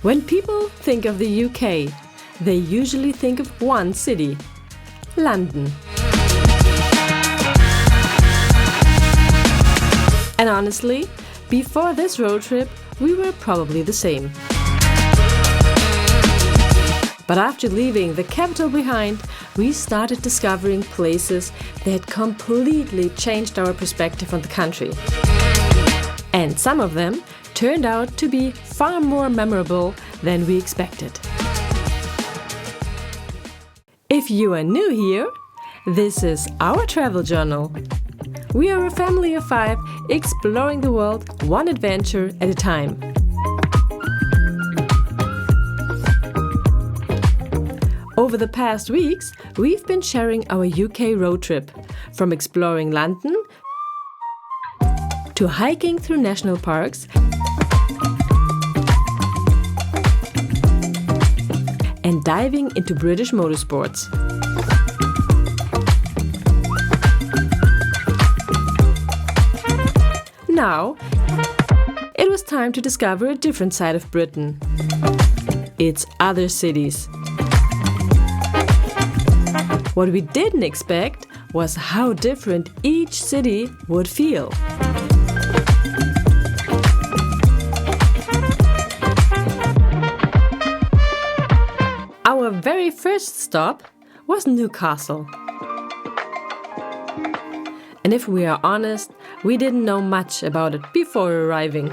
When people think of the UK, they usually think of one city, London. And honestly, before this road trip, we were probably the same. But after leaving the capital behind, we started discovering places that completely changed our perspective on the country. And some of them turned out to be far more memorable than we expected. If you are new here, this is our travel journal. We are a family of 5 exploring the world one adventure at a time. Over the past weeks, we've been sharing our UK road trip, from exploring London to hiking through national parks and diving into British motorsports. Now, it was time to discover a different side of Britain, its other cities. What we didn't expect was how different each city would feel. Our very first stop was Newcastle. And if we are honest, we didn't know much about it before arriving.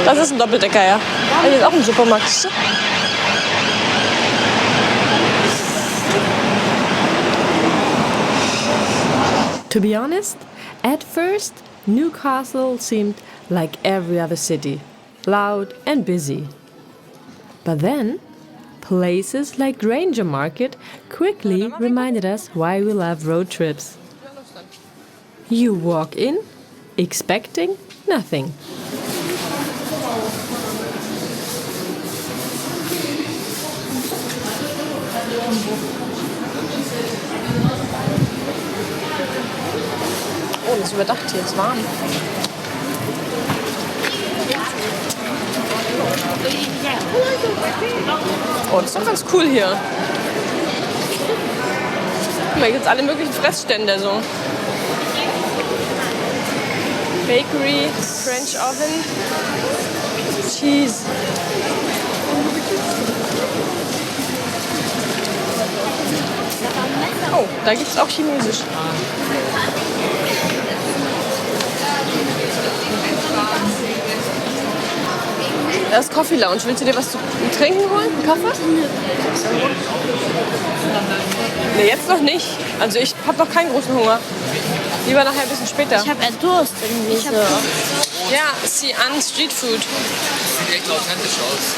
Das ist ein Doppeldecker, ja. Hier ist auch ein Supermarkt. To be honest, at first, Newcastle seemed like every other city, loud and busy. But then, places like Grainger Market quickly reminded us why we love road trips. You walk in, expecting nothing. Oh, das ist überdacht hier, ist warm. Oh, das ist doch ganz cool hier. Guck mal, hier gibt es alle möglichen Fressstände so. Bakery, French Oven, Cheese. Oh, da gibt es auch Chinesisch. Das ist Coffee Lounge. Willst du dir was zu trinken holen? Einen Kaffee? Nee, jetzt noch nicht. Also ich habe noch keinen großen Hunger. Lieber nachher ein bisschen später. Ich habe Durst irgendwie so. Ja, sieh an, Streetfood. Sieht echt authentisch aus.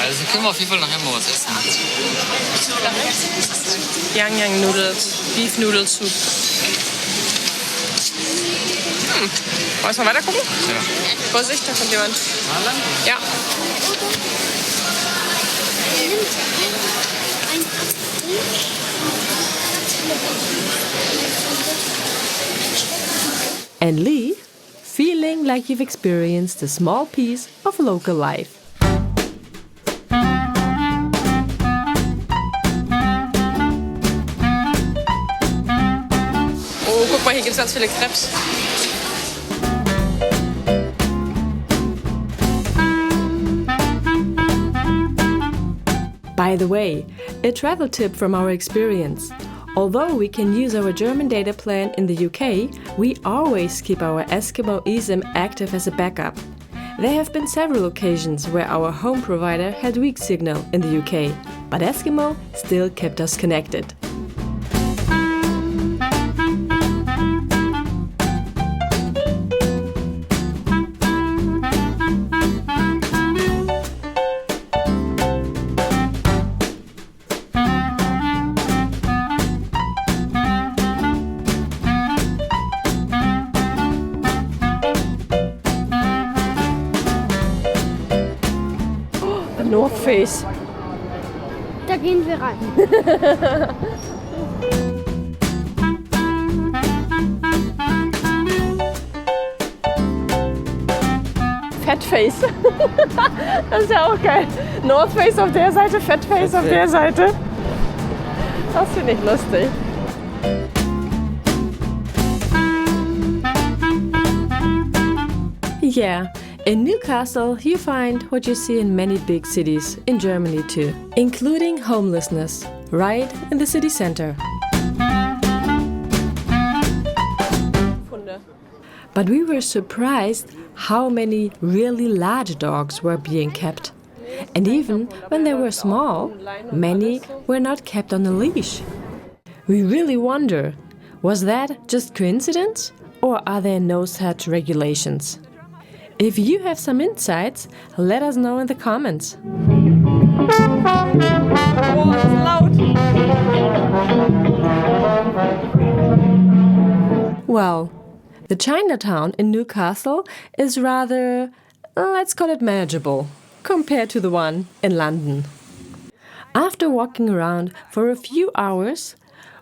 Also können wir auf jeden Fall nachher mal was essen. Yang Yang Noodles, Beef Noodle Soup. Wollen wir mal weiter gucken? Ja. Vorsicht, da kommt jemand. Ja. And leave feeling like you've experienced a small piece of local life. Oh, guck mal, hier gibt es ganz viele Crepes. By the way, a travel tip from our experience. Although we can use our German data plan in the UK, we always keep our Eskimo eSIM active as a backup. There have been several occasions where our home provider had weak signal in the UK, but Eskimo still kept us connected. North Face. Da gehen wir rein. Fat Face. Das ist ja auch geil. North Face auf der Seite, Fat Face auf der Seite. Das finde ich lustig. Yeah, in Newcastle you find what you see in many big cities in Germany too, including homelessness, right in the city center. But we were surprised how many really large dogs were being kept. And even when they were small, many were not kept on a leash. We really wonder, was that just coincidence or are there no such regulations? If you have some insights, let us know in the comments. Oh, das ist laut. Well, the Chinatown in Newcastle is rather, let's call it manageable, compared to the one in London. After walking around for a few hours,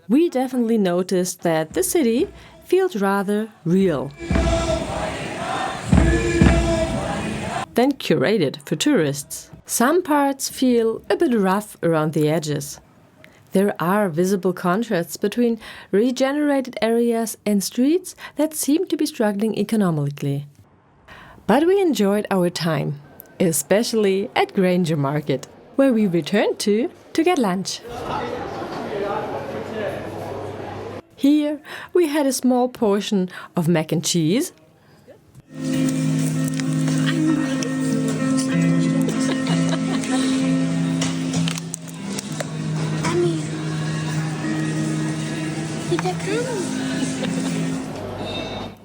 we definitely noticed that the city feels rather real. Than curated for tourists. Some parts feel a bit rough around the edges. There are visible contrasts between regenerated areas and streets that seem to be struggling economically. But we enjoyed our time, especially at Grainger Market, where we returned to get lunch. Here we had a small portion of mac and cheese,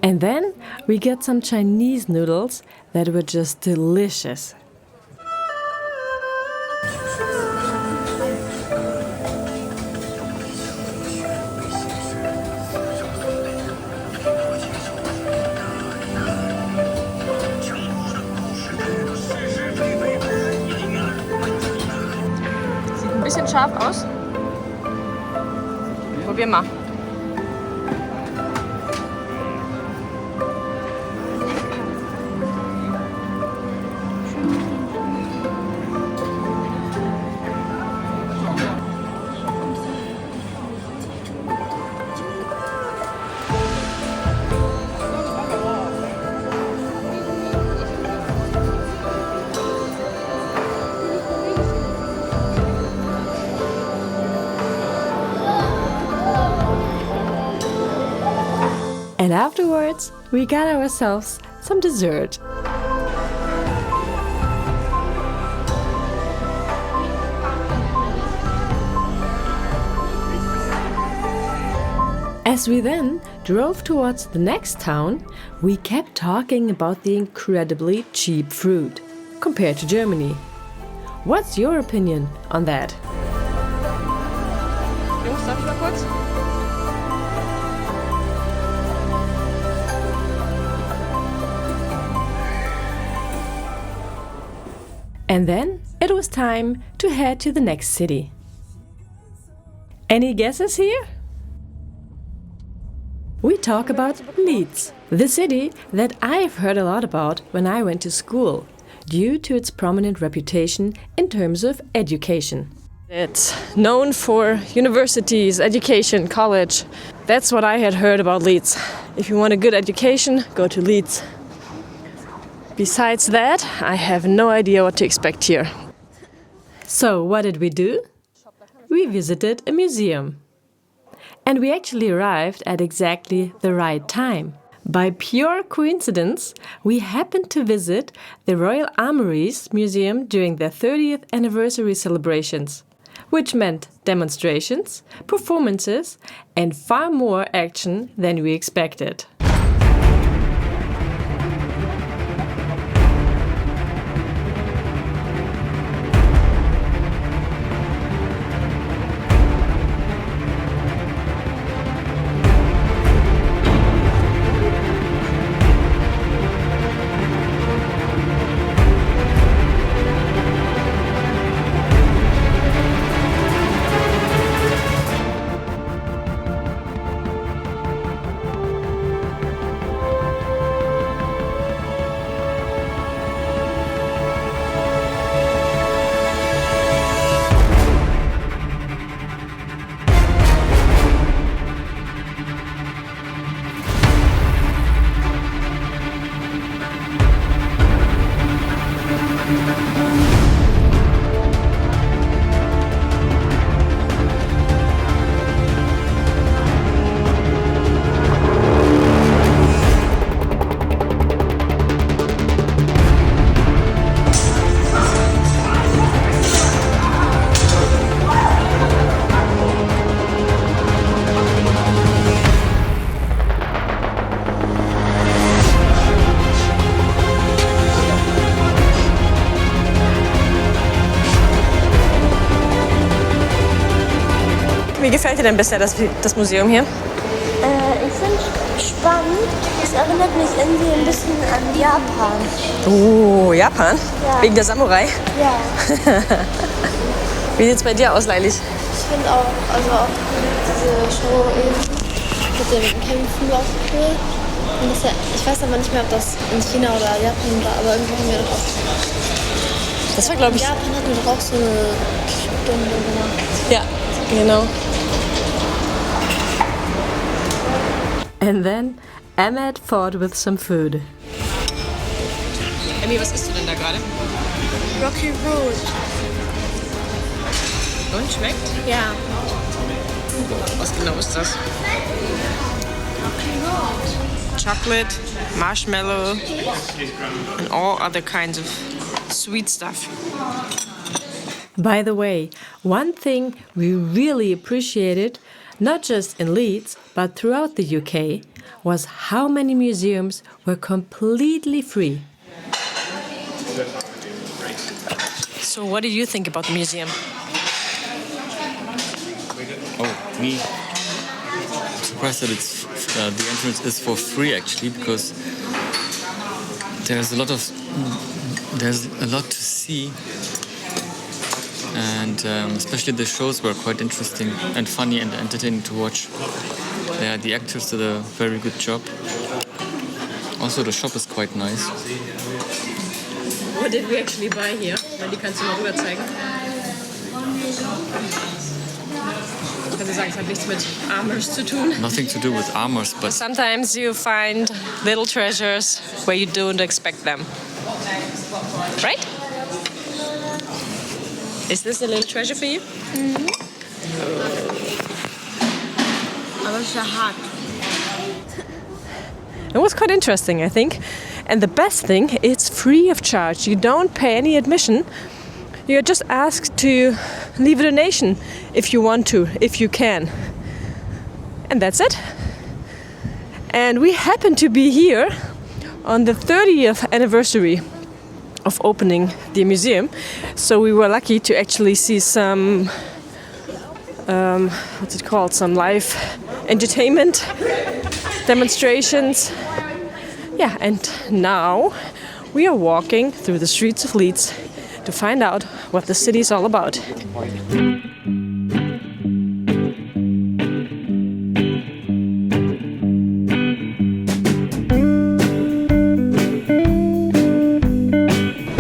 and then we got some Chinese noodles that were just delicious. Sieht ein bisschen scharf aus. Probier mal. And afterwards, we got ourselves some dessert. As we then drove towards the next town, we kept talking about the incredibly cheap fruit compared to Germany. What's your opinion on that? Jungs, darf ich mal kurz? And then it was time to head to the next city. Any guesses here? We talk about Leeds, the city that I've heard a lot about when I went to school, due to its prominent reputation in terms of education. It's known for universities, education, college. That's what I had heard about Leeds. If you want a good education, go to Leeds. Besides that, I have no idea what to expect here. So what did we do? We visited a museum. And we actually arrived at exactly the right time. By pure coincidence, we happened to visit the Royal Armouries Museum during their 30th anniversary celebrations, which meant demonstrations, performances, and far more action than we expected. gefällt dir denn bisher das Museum hier? Ich finde es spannend. Es erinnert mich irgendwie ein bisschen an Japan. Oh, Japan? Ja. Wegen der Samurai? Ja. Wie sieht's bei dir aus, Leilich? Ich finde auch, also auch diese Show eben mit dem Kämpfen war auch cool. Und das ja, ich weiß aber nicht mehr, ob das in China oder Japan war, aber irgendwo haben wir doch auch. Das war, glaube ich... In Japan hatten wir doch auch so eine Stunde gemacht. Ja, genau. And then Ahmed fought with some food. Emmy, was isst du denn da gerade? Rocky Road. Und, schmeckt? Ja. Was genau ist das? Chocolate, marshmallow, and all other kinds of sweet stuff. By the way, one thing we really appreciated, not just in Leeds, but throughout the UK, was how many museums were completely free. So what do you think about the museum? Oh, me. I'm surprised that it's the entrance is for free actually, because there's a lot to see, and especially the shows were quite interesting and funny and entertaining to watch. Yeah, the actors did a very good job. Also, the shop is quite nice. What did we actually buy here? Die kannst du mal rüber zeigen. Ich kann dir sagen, es hat nichts mit Armors zu tun. Nothing to do with armors, but Sometimes you find little treasures where you don't expect them. Right? Is this a little treasure for you? Aber es ist ja hart. It was quite interesting, I think. And the best thing, it's free of charge. You don't pay any admission. You're just asked to leave a donation if you want to, if you can. And that's it. And we happen to be here on the 30th anniversary of opening the museum. So we were lucky to actually see some, what's it called? Some live entertainment demonstrations. Yeah, and now we are walking through the streets of Leeds to find out what the city is all about.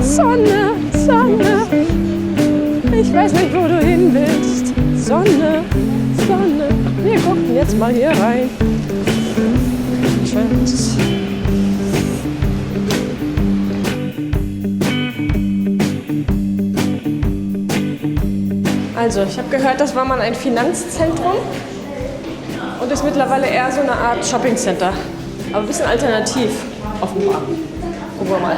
Sonne, Sonne, ich weiß nicht, wo du hin willst. Sonne, Sonne, wir gucken jetzt mal hier rein. Entrance. Also, ich habe gehört, das war mal ein Finanzzentrum und ist mittlerweile eher so eine Art Shoppingcenter. Aber ein bisschen alternativ, offenbar. Gucken wir mal.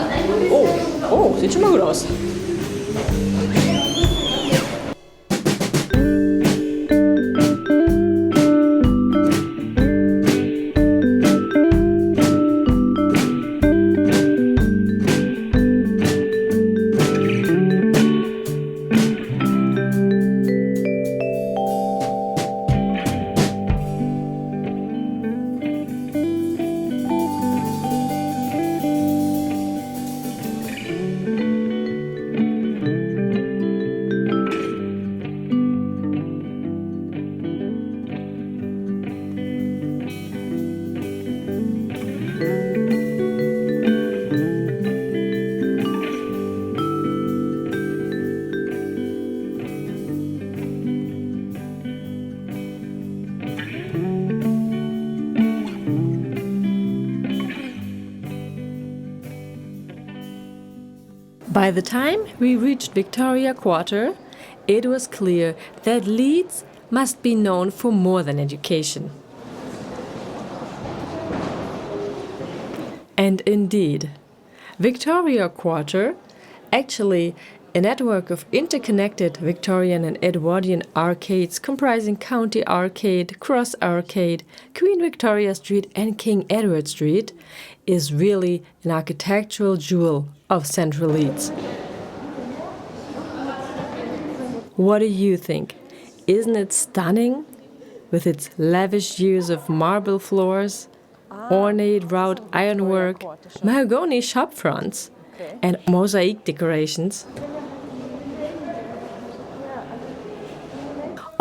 Oh, sieht schon mal gut aus. By the time we reached Victoria Quarter, it was clear that Leeds must be known for more than education. And indeed, Victoria Quarter, actually a network of interconnected Victorian and Edwardian arcades comprising County Arcade, Cross Arcade, Queen Victoria Street and King Edward Street, is really an architectural jewel of Central Leeds. What do you think? Isn't it stunning? with its lavish use of marble floors, ornate wrought ironwork, mahogany shop fronts, and mosaic decorations.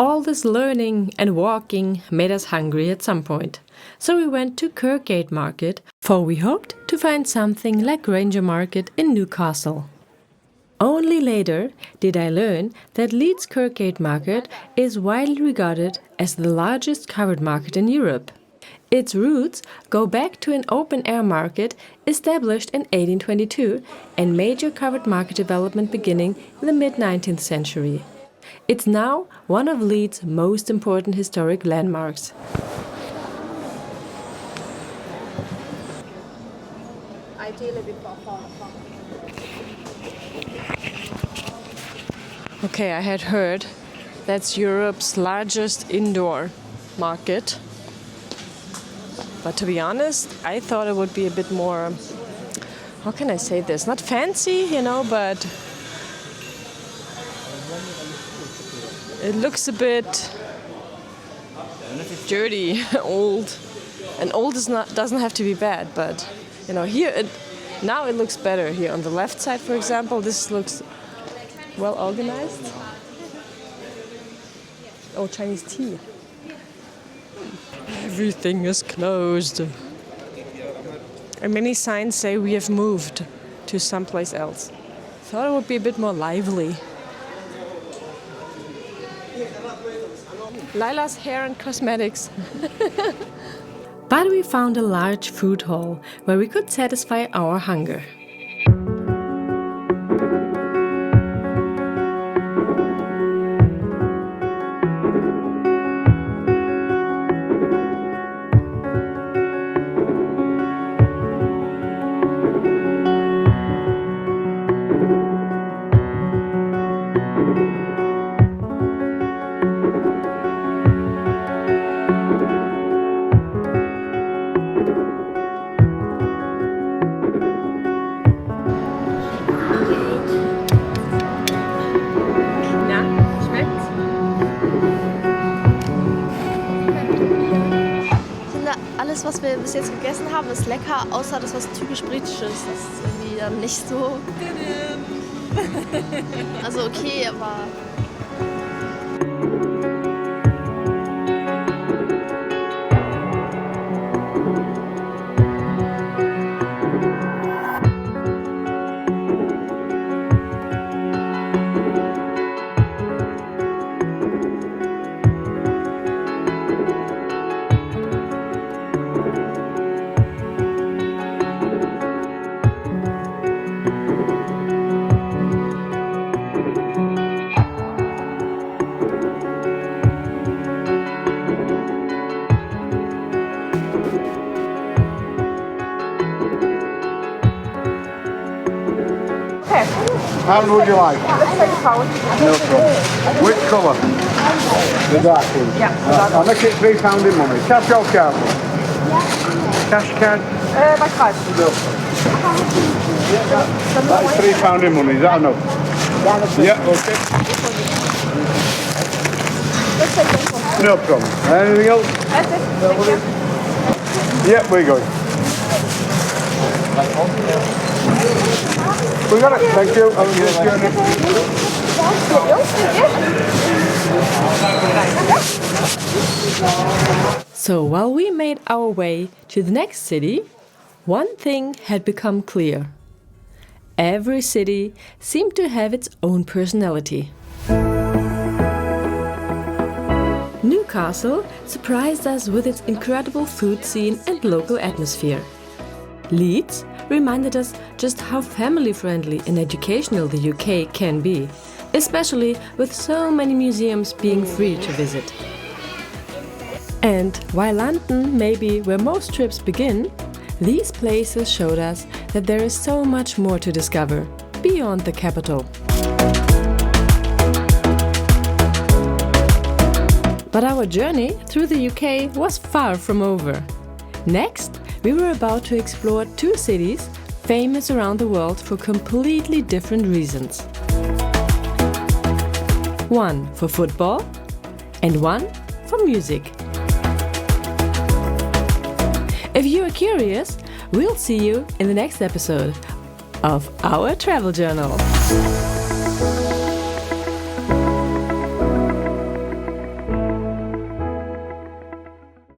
All this learning and walking made us hungry at some point, so we went to Kirkgate Market, for we hoped to find something like Grainger Market in Newcastle. Only later did I learn that Leeds Kirkgate Market is widely regarded as the largest covered market in Europe. Its roots go back to an open-air market established in 1822 and major covered market development beginning in the mid-19th century. It's now one of Leeds' most important historic landmarks. Okay, I had heard that's Europe's largest indoor market. But to be honest, I thought it would be a bit more, how can I say this? Not fancy, but it looks a bit dirty, old. And old doesn't have to be bad, but here now it looks better. Here on the left side, for example, this looks well organized. Oh, Chinese tea. Everything is closed. And many signs say we have moved to someplace else. Thought it would be a bit more lively. Lila's hair and cosmetics. But we found a large food hall where we could satisfy our hunger. Alles, was wir bis jetzt gegessen haben, ist lecker, außer das, was typisch britisch ist. Das ist irgendwie dann nicht so. Also okay, aber. How would you like? No problem. Which colour? The dark one? Yeah. I'll make it £3 in money. Cash or card? Cash card? By card. No. That's £3 in money. Is that enough? Yeah, okay. No problem. Anything else? That's it. Thank you. Yeah, we're good. We got it. Thank you. Have a good journey. So while we made our way to the next city, one thing had become clear. Every city seemed to have its own personality. Newcastle surprised us with its incredible food scene and local atmosphere. Leeds reminded us just how family-friendly and educational the UK can be, especially with so many museums being free to visit. And while London may be where most trips begin, these places showed us that there is so much more to discover beyond the capital. But our journey through the UK was far from over. Next, we were about to explore two cities famous around the world for completely different reasons. One for football and one for music. If you are curious, we'll see you in the next episode of our travel journal.